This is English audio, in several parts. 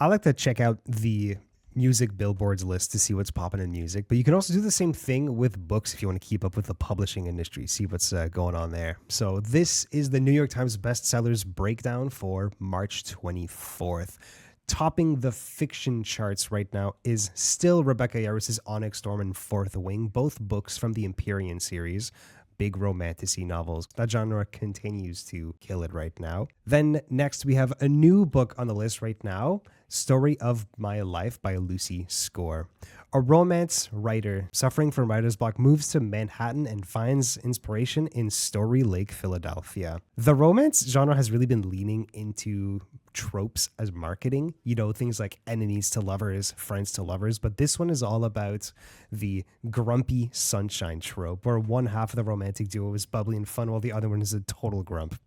I like to check out the music billboards list to see what's popping in music, but you can also do the same thing with books if you want to keep up with the publishing industry, see what's going on there. So this is the New York Times bestsellers breakdown for March 24th. Topping the fiction charts right now is still Rebecca Yaros's Onyx Storm and Fourth Wing, both books from the Empyrean series. Big romantasy novels. That genre continues to kill it right now. Then next we have a new book on the list right now, Story of My Life by Lucy Score. A romance writer suffering from writer's block moves to Manhattan and finds inspiration in Story Lake, Philadelphia. The romance genre has really been leaning into tropes as marketing, things like enemies to lovers, friends to lovers, but this one is all about the grumpy sunshine trope, where one half of the romantic duo is bubbly and fun while the other one is a total grump.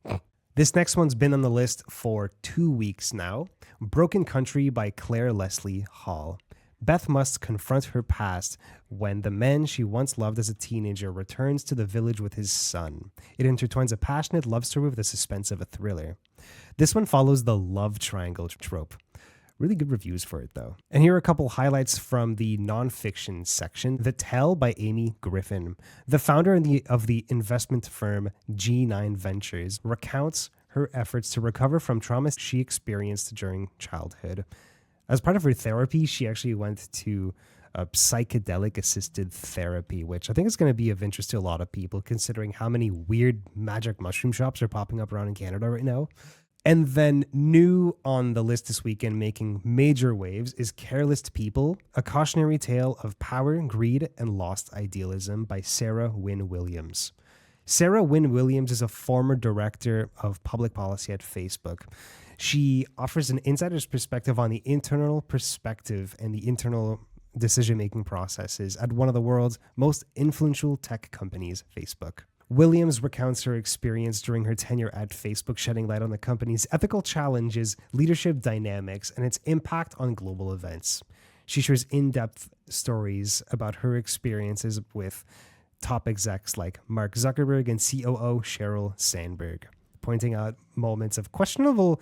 This next one's been on the list for 2 weeks now. Broken Country by Claire Leslie Hall. Beth must confront her past when the man she once loved as a teenager returns to the village with his son. It intertwines a passionate love story with the suspense of a thriller. This one follows the love triangle trope. Really good reviews for it, though. And here are a couple highlights from the nonfiction section. The Tell by Amy Griffin. The founder of the investment firm G9 Ventures recounts her efforts to recover from trauma she experienced during childhood. As part of her therapy, she actually went to a psychedelic-assisted therapy, which I think is going to be of interest to a lot of people, considering how many weird magic mushroom shops are popping up around in Canada right now. And then new on the list this weekend, making major waves, is Careless People, a cautionary tale of power, greed, and lost idealism by Sarah Wynne Williams. Sarah Wynne Williams is a former director of public policy at Facebook. She offers an insider's perspective on the internal perspective and the internal decision-making processes at one of the world's most influential tech companies, Facebook. Williams recounts her experience during her tenure at Facebook, shedding light on the company's ethical challenges, leadership dynamics, and its impact on global events. She shares in-depth stories about her experiences with top execs like Mark Zuckerberg and COO Sheryl Sandberg, pointing out moments of questionable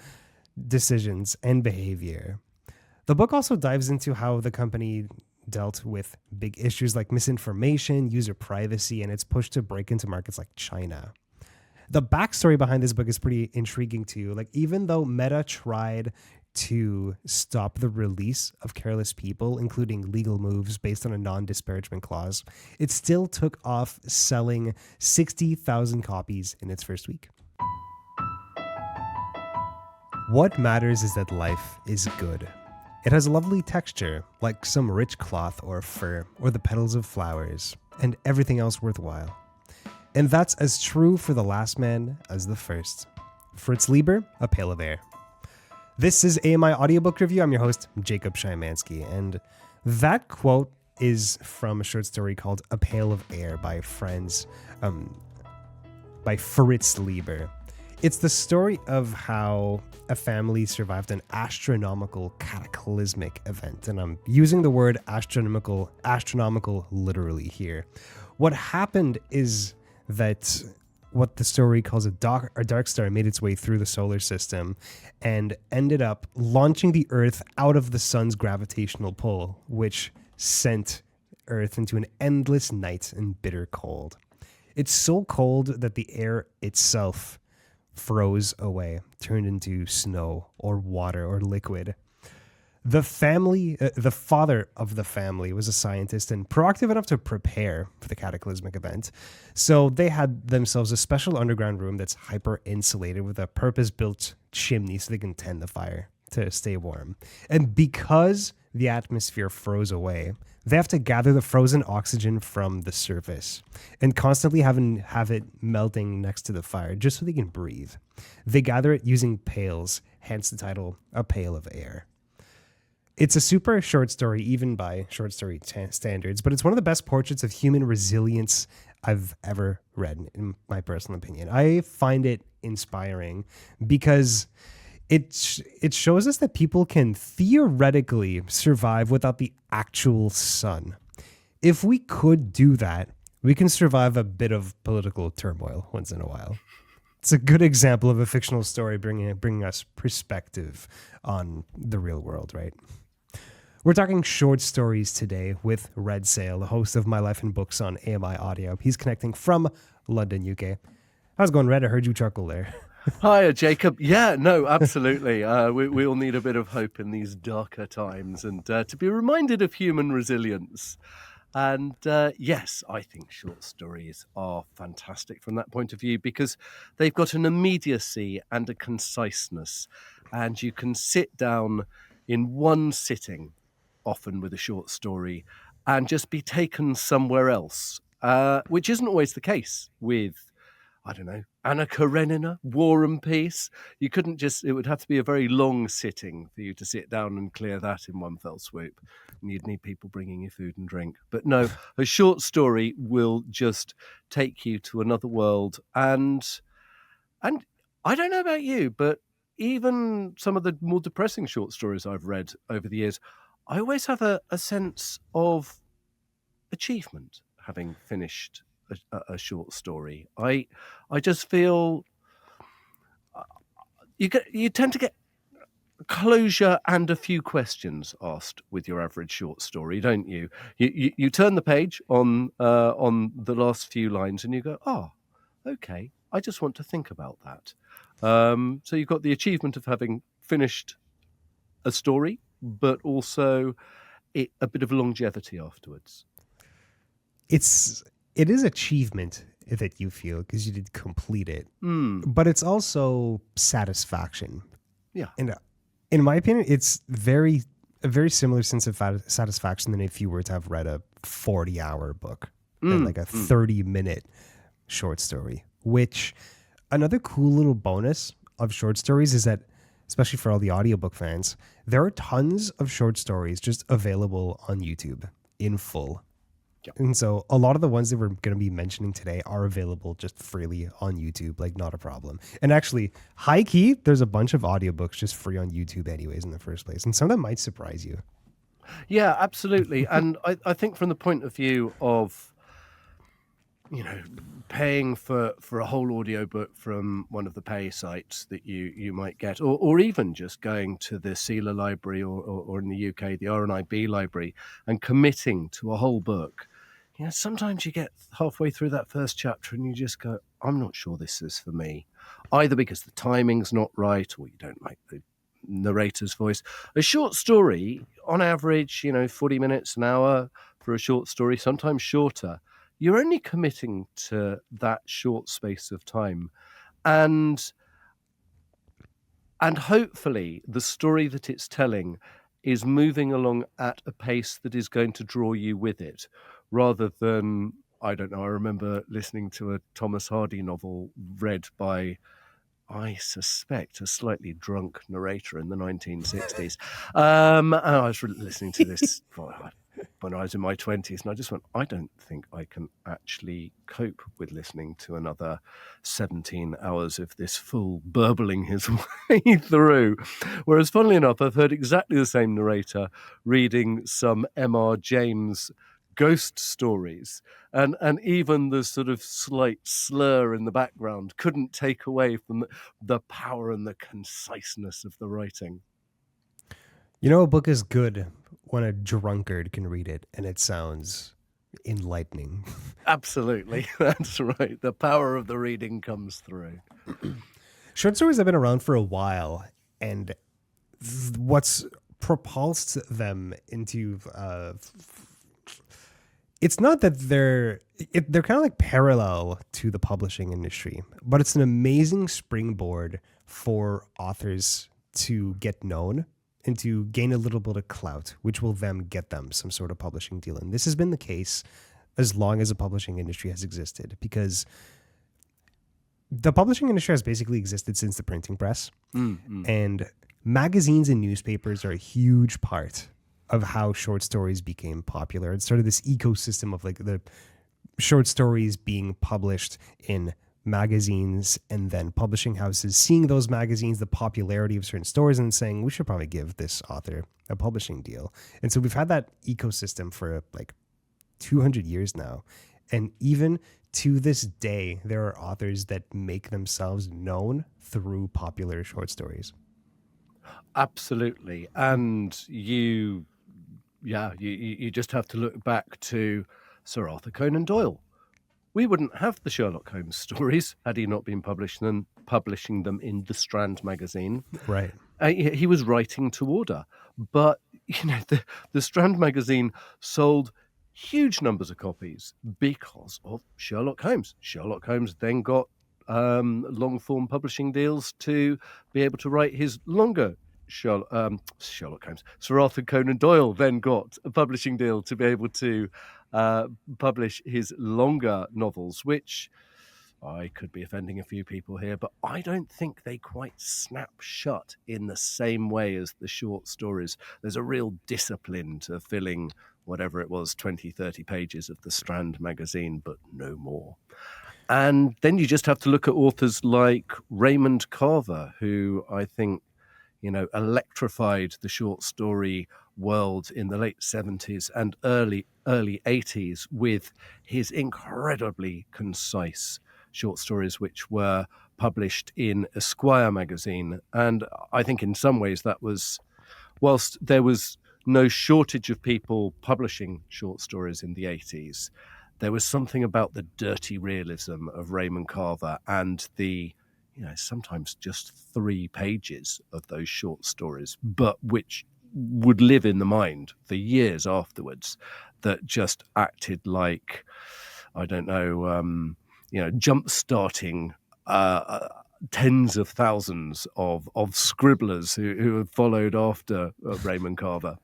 decisions and behavior. The book also dives into how the company dealt with big issues like misinformation, user privacy, and its push to break into markets like China. The backstory behind this book is pretty intriguing too. Like, even though Meta tried to stop the release of Careless People, including legal moves based on a non-disparagement clause, it still took off, selling 60,000 copies in its first week. What matters is that life is good. It has a lovely texture, like some rich cloth or fur, or the petals of flowers, and everything else worthwhile. And that's as true for the last man as the first. Fritz Lieber, A Pail of Air. This is AMI Audiobook Review. I'm your host, Jacob Shymanski, and that quote is from a short story called A Pail of Air by Fritz Lieber. It's the story of how a family survived an astronomical cataclysmic event. And I'm using the word astronomical literally here. What happened is that what the story calls a dark star made its way through the solar system and ended up launching the Earth out of the sun's gravitational pull, which sent Earth into an endless night and bitter cold. It's so cold that the air itself froze away, turned into snow or water or liquid. The father of the family was a scientist and proactive enough to prepare for the cataclysmic event. So they had themselves a special underground room that's hyper insulated with a purpose-built chimney so they can tend the fire to stay warm. And because the atmosphere froze away, they have to gather the frozen oxygen from the surface and constantly have it melting next to the fire just so they can breathe. They gather it using pails, hence the title, A Pail of Air. It's a super short story, even by short story standards, but it's one of the best portraits of human resilience I've ever read, in my personal opinion. I find it inspiring because it shows us that people can theoretically survive without the actual sun. If we could do that, we can survive a bit of political turmoil once in a while. It's a good example of a fictional story bringing us perspective on the real world, right? We're talking short stories today with Red Szell, the host of My Life in Books on AMI Audio. He's connecting from London, UK. How's it going, Red? I heard you chuckle there. Hiya, Jacob. Yeah, no, absolutely. We all need a bit of hope in these darker times and to be reminded of human resilience. And yes, I think short stories are fantastic from that point of view because they've got an immediacy and a conciseness. And you can sit down in one sitting, often with a short story, and just be taken somewhere else, which isn't always the case with, I don't know, Anna Karenina, War and Peace. You couldn't just, it would have to be a very long sitting for you to sit down and clear that in one fell swoop. And you'd need people bringing you food and drink. But no, a short story will just take you to another world. And I don't know about you, but even some of the more depressing short stories I've read over the years, I always have a sense of achievement having finished a short story. I just feel you tend to get closure and a few questions asked with your average short story, don't you? You turn the page on the last few lines and you go, oh, okay, I just want to think about that. So you've got the achievement of having finished a story, but also a bit of longevity afterwards. It is achievement that you feel because you did complete it, but it's also satisfaction. Yeah. And in my opinion, it's a very similar sense of satisfaction than if you were to have read a 40-hour book than like a 30-minute short story, which another cool little bonus of short stories is that, especially for all the audiobook fans, there are tons of short stories just available on YouTube in full. Yep. And so a lot of the ones that we're going to be mentioning today are available just freely on YouTube, like not a problem. And actually, high key, there's a bunch of audiobooks just free on YouTube anyways in the first place. And some of them might surprise you. Yeah, absolutely. And I think from the point of view of, paying for a whole audiobook from one of the pay sites that you might get, or even just going to the Széll library or in the UK, the RNIB library, and committing to a whole book. Sometimes you get halfway through that first chapter and you just go, I'm not sure this is for me, either because the timing's not right or you don't like the narrator's voice. A short story, on average, 40 minutes, an hour for a short story, sometimes shorter. You're only committing to that short space of time. And hopefully the story that it's telling is moving along at a pace that is going to draw you with it, rather than, I don't know, I remember listening to a Thomas Hardy novel read by, I suspect, a slightly drunk narrator in the 1960s. And I was listening to this when I was in my 20s, and I just went, I don't think I can actually cope with listening to another 17 hours of this fool burbling his way through. Whereas, funnily enough, I've heard exactly the same narrator reading some M.R. James ghost stories, and even the sort of slight slur in the background couldn't take away from the power and the conciseness of the writing. A book is good when a drunkard can read it and it sounds enlightening. Absolutely. That's right. The power of the reading comes through. Short stories have been around for a while, and what's propulsed them into it's not that they're kind of like parallel to the publishing industry, but it's an amazing springboard for authors to get known and to gain a little bit of clout, which will then get them some sort of publishing deal. And this has been the case as long as the publishing industry has existed, because the publishing industry has basically existed since the printing press. And magazines and newspapers are a huge part of how short stories became popular. It started this ecosystem of like the short stories being published in magazines and then publishing houses seeing those magazines, the popularity of certain stories, and saying, we should probably give this author a publishing deal. And so we've had that ecosystem for like 200 years now. And even to this day, there are authors that make themselves known through popular short stories. Absolutely. And you just have to look back to Sir Arthur Conan Doyle. We wouldn't have the Sherlock Holmes stories had he not been publishing them in the Strand magazine. Right. He was writing to order. But, the Strand magazine sold huge numbers of copies because of Sherlock Holmes. Sherlock Holmes then got long-form publishing deals to be able to write his longer Sherlock Holmes. Sir Arthur Conan Doyle then got a publishing deal to be able to publish his longer novels, which I could be offending a few people here, but I don't think they quite snap shut in the same way as the short stories. There's a real discipline to filling whatever it was, 20, 30 pages of the Strand magazine, but no more. And then you just have to look at authors like Raymond Carver, who I think electrified the short story world in the late 70s and early 80s with his incredibly concise short stories, which were published in Esquire magazine. And I think in some ways that was, whilst there was no shortage of people publishing short stories in the 80s, there was something about the dirty realism of Raymond Carver and the sometimes just 3 pages of those short stories, but which would live in the mind for years afterwards, that just acted like, I don't know, jump-starting tens of thousands of scribblers who have followed after Raymond Carver.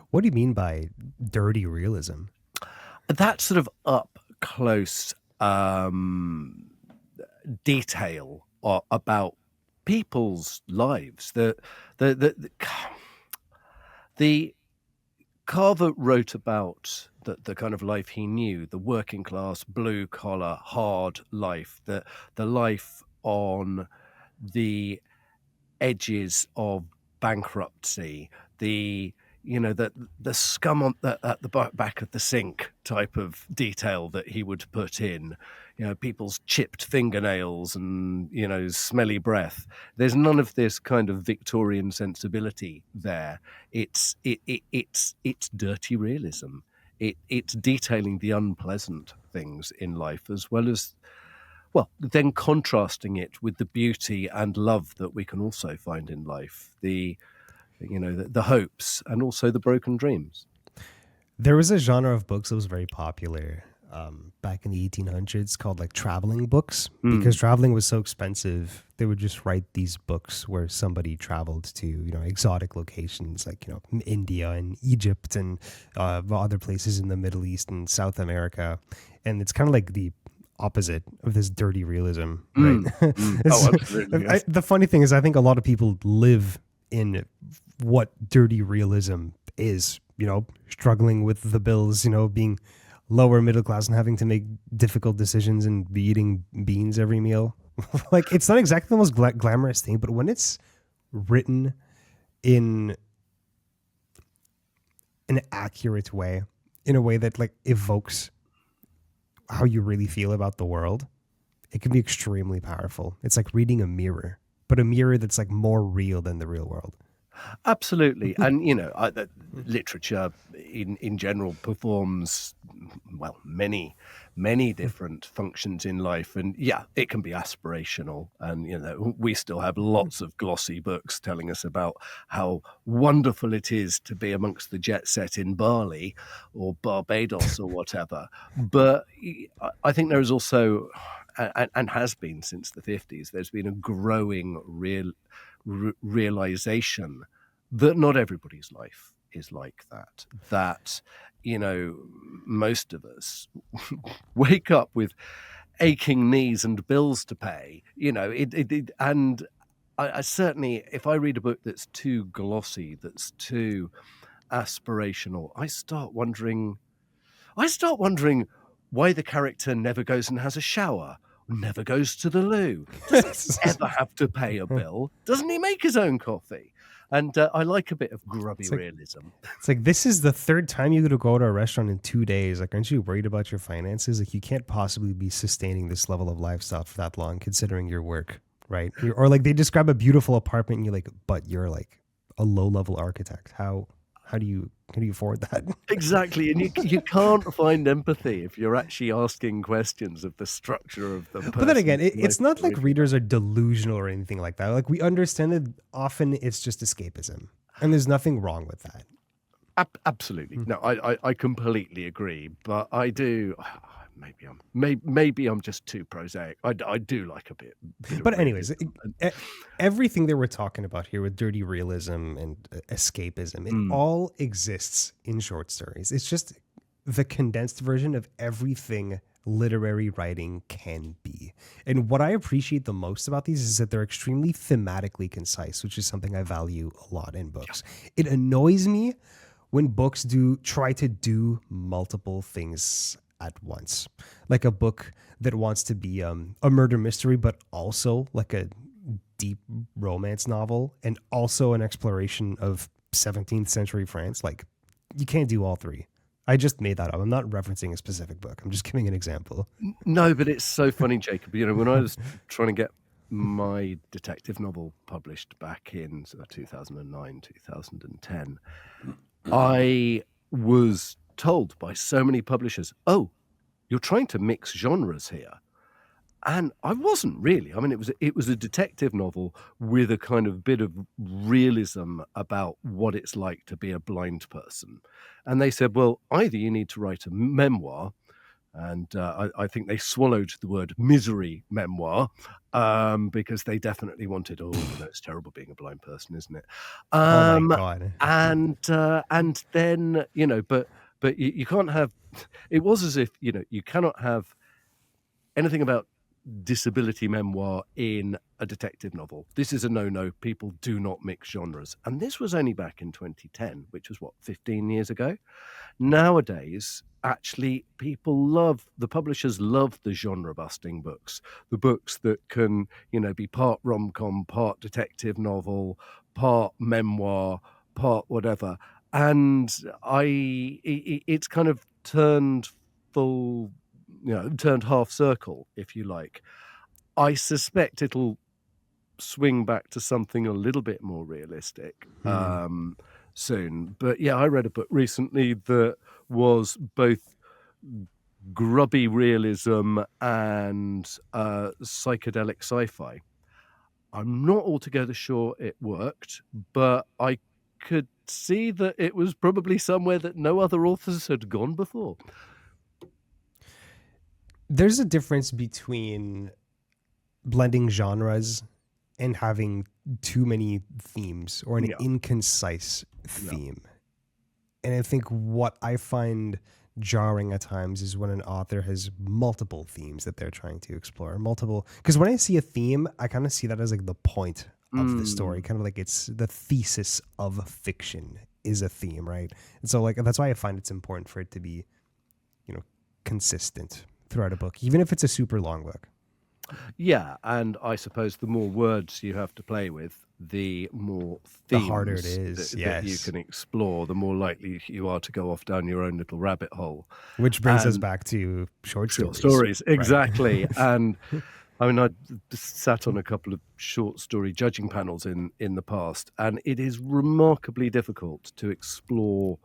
What do you mean by dirty realism? That sort of up-close detail about people's lives. The Carver wrote about the kind of life he knew, the working class, blue collar, hard life, the life on the edges of bankruptcy, the scum at the back of the sink type of detail that he would put in, people's chipped fingernails and, smelly breath. There's none of this kind of Victorian sensibility there. It's dirty realism. It's detailing the unpleasant things in life, as well as, then contrasting it with the beauty and love that we can also find in life. The hopes and also the broken dreams. There was a genre of books that was very popular back in the 1800s called like traveling books, because traveling was so expensive. They would just write these books where somebody traveled to, exotic locations like, India and Egypt and other places in the Middle East and South America. And it's kind of like the opposite of this dirty realism, right? Oh, absolutely. Yes. The funny thing is, I think a lot of people live in what dirty realism is, struggling with the bills, being lower middle class and having to make difficult decisions and be eating beans every meal. Like, it's not exactly the most glamorous thing, but when it's written in an accurate way, in a way that like evokes how you really feel about the world, it can be extremely powerful. It's like reading a mirror, but a mirror that's like more real than the real world. Absolutely. And, literature in general performs, many different functions in life. And it can be aspirational. And, we still have lots of glossy books telling us about how wonderful it is to be amongst the jet set in Bali or Barbados or whatever. But I think there is also, and has been since the 50s, there's been a growing realization that not everybody's life is like that. That, most of us wake up with aching knees and bills to pay, and I certainly, if I read a book that's too glossy, that's too aspirational, I start wondering why the character never goes and has a shower, never goes to the loo, doesn't ever have to pay a bill, doesn't he make his own coffee? And I like a bit of grubby It's like realism. it's like this is the third time you go to a restaurant in 2 days. Like, aren't you worried about your finances? Like, you can't possibly be sustaining this level of lifestyle for that long, considering your work, right? Or like they describe a beautiful apartment, and you're like, but you're like a low level architect. How do you afford that? Exactly, and you can't find empathy if you're actually asking questions of the structure of the But then again, person's life it's not like originally. readers are delusional or anything like that. Like, we understand that often it's just escapism, and there's nothing wrong with that. Absolutely. No, I completely agree, but I do. Maybe I'm just too prosaic. I do like a bit of But anyways, realism. everything that we're talking about here with dirty realism and escapism, it all exists in short stories. It's just the condensed version of everything literary writing can be. And what I appreciate the most about these is that they're extremely thematically concise, which is something I value a lot in books. It annoys me when books try to do multiple things at once, like a book that wants to be a murder mystery, but also like a deep romance novel and also an exploration of 17th century France. Like, you can't do all three. I just made that up. I'm not referencing a specific book. I'm just giving an example. No, but it's so funny, Jacob. When I was trying to get my detective novel published back in 2009, 2010, I was told by so many publishers, "Oh, you're trying to mix genres here." And I wasn't really. I mean, it was a detective novel with a kind of bit of realism about what it's like to be a blind person. And they said, well, either you need to write a memoir, and I think they swallowed the word misery memoir, because they definitely wanted, it's terrible being a blind person, isn't it? Oh my God. And then, but you can't have, it was as if, you cannot have anything about disability memoir in a detective novel. This is a no-no. People do not mix genres. And this was only back in 2010, which was 15 years ago. Nowadays, actually, the publishers love the genre-busting books, the books that can, be part rom-com, part detective novel, part memoir, part whatever. And it's kind of turned turned half circle, if you like. I suspect it'll swing back to something a little bit more realistic soon. But yeah, I read a book recently that was both grubby realism and psychedelic sci-fi. I'm not altogether sure it worked, but I could see that it was probably somewhere that no other authors had gone before. There's a difference between blending genres and having too many themes or an inconcise theme. And I think what I find jarring at times is when an author has multiple themes that they're trying to explore. Because when I see a theme, I kind of see that as like the point of the story, kind of like it's the thesis of fiction is a theme, right? And so like that's why I find it's important for it to be, consistent throughout a book, even if it's a super long book. Yeah, and I suppose the more words you have to play with, the more themes the harder it is that you can explore, the more likely you are to go off down your own little rabbit hole. Which brings us back to short stories. Exactly. Right. And I mean, I sat on a couple of short story judging panels in the past, and it is remarkably difficult to explore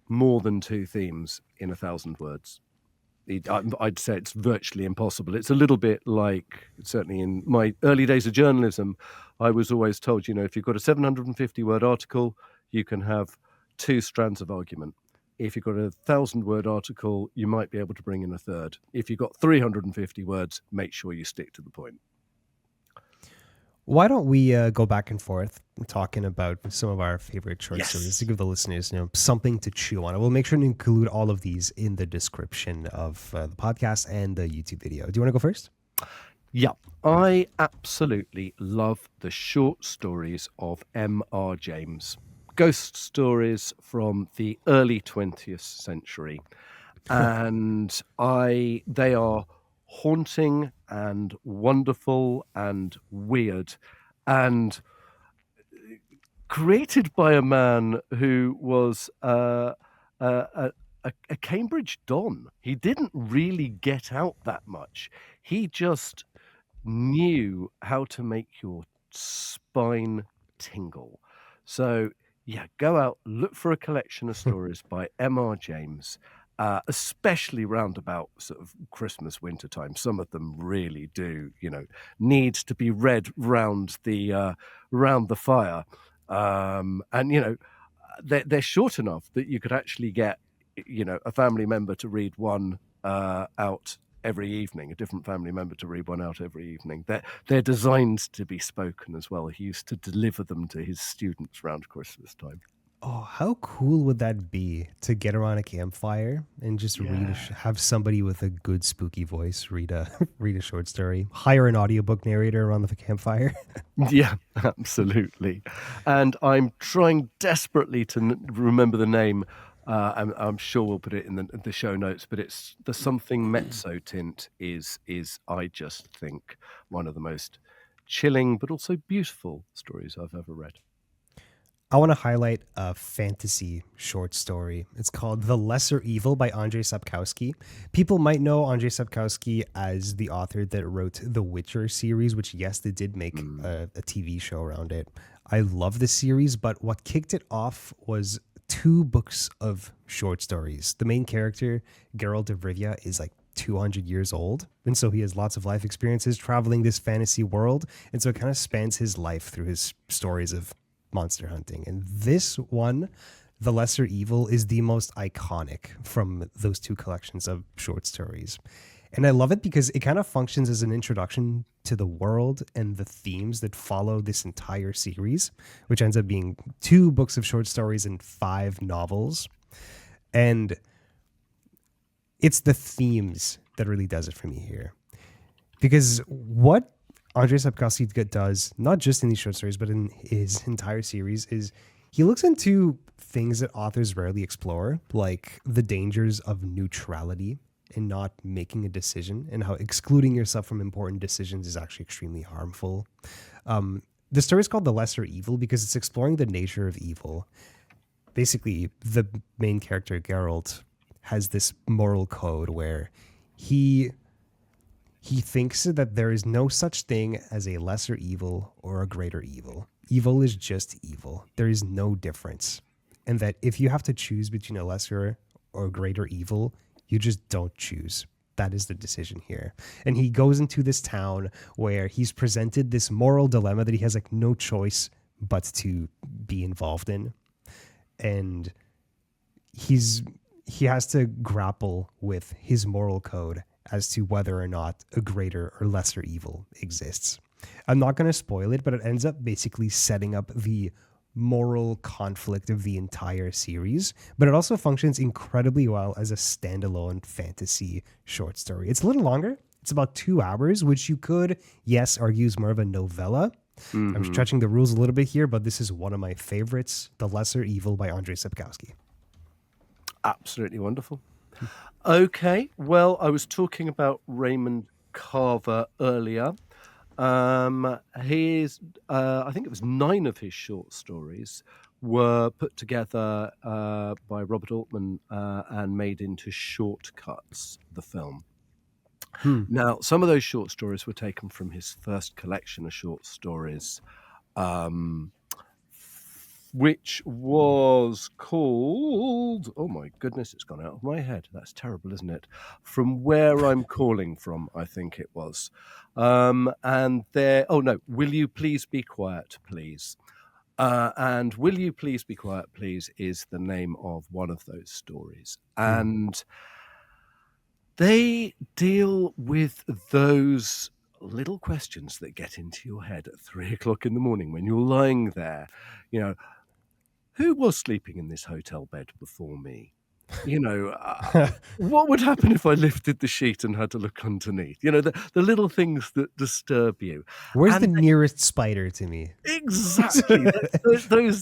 more than two themes in 1,000 words. I'd say it's virtually impossible. It's a little bit like, certainly in my early days of journalism, I was always told, if you've got a 750-word article, you can have two strands of argument. If you've got a 1,000-word article, you might be able to bring in a third. If you've got 350 words, make sure you stick to the point. Why don't we go back and forth talking about some of our favorite short stories to give the listeners, something to chew on. We'll make sure to include all of these in the description of the podcast and the YouTube video. Do you want to go first? Yeah, I absolutely love the short stories of M.R. James. Ghost stories from the early 20th century. And they are haunting and wonderful and weird. And created by a man who was a, a Cambridge Don. He didn't really get out that much. He just knew how to make your spine tingle. So, yeah, go out, look for a collection of stories by M.R. James, especially round about sort of Christmas, winter time. Some of them really do, need to be read round the fire. And, they're short enough that you could actually get, a family member to read one out every evening, a different family member to read one out every evening. They're designed to be spoken as well. He used to deliver them to his students around Christmas time. Oh, how cool would that be to get around a campfire and just have somebody with a good spooky voice read a read a short story. Hire an audiobook narrator around the campfire. Yeah, absolutely. And I'm trying desperately to remember the name. I'm sure we'll put it in the show notes, but it's the something Mezzotint is I just think one of the most chilling but also beautiful stories I've ever read. I want to highlight a fantasy short story. It's called The Lesser Evil by Andre Sapkowski. People might know Andre Sapkowski as the author that wrote the Witcher series, which, yes, they did make a TV show around it. I love the series, but what kicked it off was 2 books of short stories. The main character, Geralt of Rivia, is like 200 years old, and so he has lots of life experiences traveling this fantasy world, and so it kind of spans his life through his stories of monster hunting. And this one, The Lesser Evil, is the most iconic from those 2 collections of short stories. And I love it because it kind of functions as an introduction to the world and the themes that follow this entire series, which ends up being 2 books of short stories and 5 novels. And it's the themes that really does it for me here. Because what Andre Sapkowski does, not just in these short stories, but in his entire series, is he looks into things that authors rarely explore, like the dangers of neutrality and not making a decision, and how excluding yourself from important decisions is actually extremely harmful. The story is called The Lesser Evil because it's exploring the nature of evil. Basically, the main character, Geralt, has this moral code where he thinks that there is no such thing as a lesser evil or a greater evil. Evil is just evil. There is no difference. And that if you have to choose between a lesser or greater evil, you just don't choose. That is the decision here. And he goes into this town where he's presented this moral dilemma that he has like no choice but to be involved in. And he has to grapple with his moral code as to whether or not a greater or lesser evil exists. I'm not going to spoil it, but it ends up basically setting up the moral conflict of the entire series, but it also functions incredibly well as a standalone fantasy short story. It's a little longer. It's about 2 hours, which you could, yes, argue is more of a novella. Mm-hmm. I'm stretching the rules a little bit here, but this is one of my favorites, The Lesser Evil by Andre Sapkowski. Absolutely wonderful. Okay, well, I was talking about Raymond Carver earlier. His, I think it was 9 of his short stories were put together by Robert Altman and made into Shortcuts, the film. Now, some of those short stories were taken from his first collection of short stories, which was called, oh my goodness, it's gone out of my head. That's terrible, isn't it? From Where I'm Calling From, I think it was. And there, oh no, Will You Please Be Quiet, Please? And Will You Please Be Quiet, Please is the name of one of those stories. And they deal with those little questions that get into your head at 3 o'clock in the morning when you're lying there, you know, who was sleeping in this hotel bed before me? You know, what would happen if I lifted the sheet and had to look underneath? You know, the little things that disturb you. Where's the nearest spider to me? Exactly.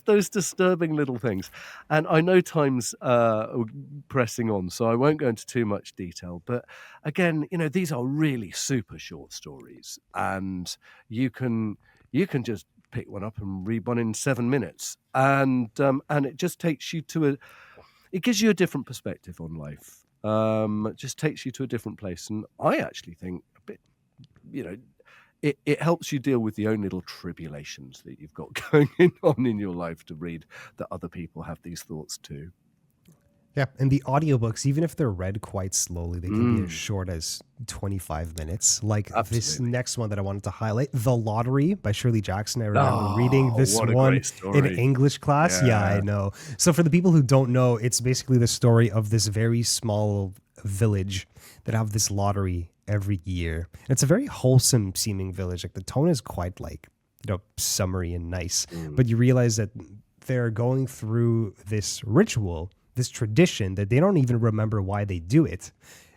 those disturbing little things. And I know time's pressing on, so I won't go into too much detail. But again, you know, these are really super short stories, and you can just pick one up and read one in 7 minutes, and it just takes you to it gives you a different perspective on life. It just takes you to a different place, and I actually think a bit, it helps you deal with the own little tribulations that you've got going on in your life to read that other people have these thoughts too. Yeah, and the audiobooks, even if they're read quite slowly, they can be as short as 25 minutes. Like this next one that I wanted to highlight, The Lottery by Shirley Jackson. I remember reading this one in English class. Yeah, I know. So for the people who don't know, it's basically the story of this very small village that have this lottery every year. And it's a very wholesome seeming village. Like the tone is quite like, summery and nice. But you realize that they're going through this ritual, this tradition that they don't even remember why they do it,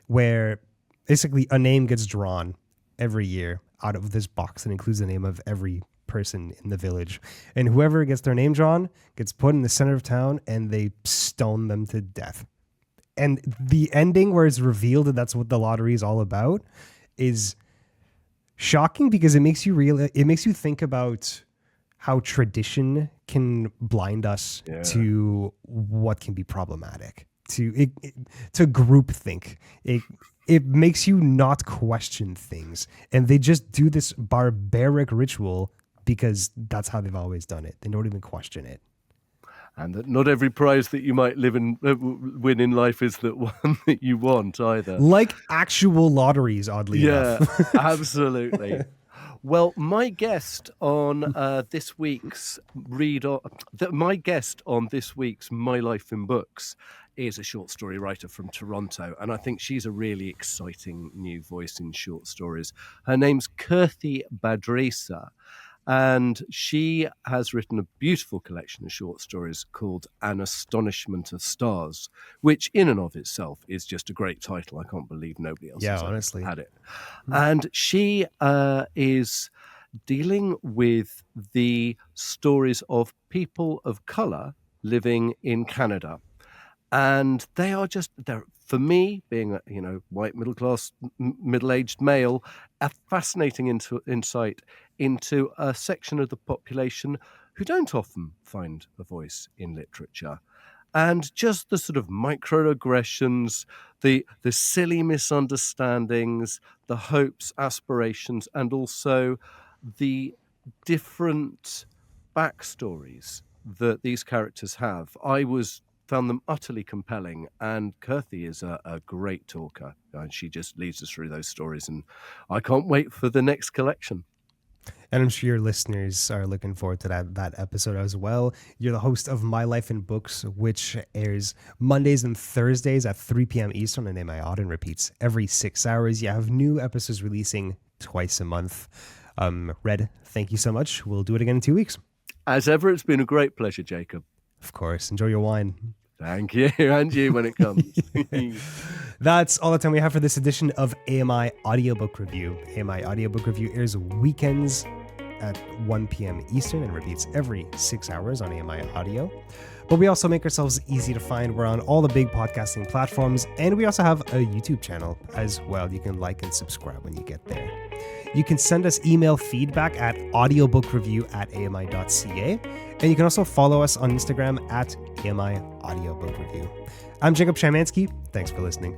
where basically a name gets drawn every year out of this box that includes the name of every person in the village. And whoever gets their name drawn gets put in the center of town and they stone them to death. And the ending where it's revealed that that's what the lottery is all about is shocking because it makes you think about how tradition can blind us to what can be problematic, to groupthink. It makes you not question things, and they just do this barbaric ritual because that's how they've always done it. They don't even question it. And that not every prize that you might win in life is the one that you want either. Like actual lotteries, oddly enough. Yeah, absolutely. Well, my guest on this week's My Life in Books is a short story writer from Toronto, and I think she's a really exciting new voice in short stories. Her name's Kirthi Badresa, and she has written a beautiful collection of short stories called An Astonishment of Stars, which in and of itself is just a great title. I can't believe nobody else has had it. And she is dealing with the stories of people of colour living in Canada. And they're for me, being a white middle-class, middle-aged male, a fascinating insight into a section of the population who don't often find a voice in literature. And just the sort of microaggressions, the silly misunderstandings, the hopes, aspirations, and also the different backstories that these characters have. Found them utterly compelling, and Kirthi is a great talker, and she just leads us through those stories, and I can't wait for the next collection. And I'm sure your listeners are looking forward to that episode as well. You're the host of My Life in Books, which airs Mondays and Thursdays at 3 p.m. Eastern on AMI Odd and repeats every 6 hours. You have new episodes releasing twice a month. Red, thank you so much. We'll do it again in 2 weeks. As ever, it's been a great pleasure, Jacob. Of course. Enjoy your wine. Thank you, and you when it comes. That's all the time we have for this edition of AMI Audiobook Review. AMI Audiobook Review airs weekends at 1 p.m. Eastern and repeats every 6 hours on AMI Audio. But we also make ourselves easy to find. We're on all the big podcasting platforms, and we also have a YouTube channel as well. You can like and subscribe when you get there. You can send us email feedback at audiobookraview@ami.ca, and you can also follow us on Instagram at AMI Audiobook Review. I'm Jacob Shymanski. Thanks for listening.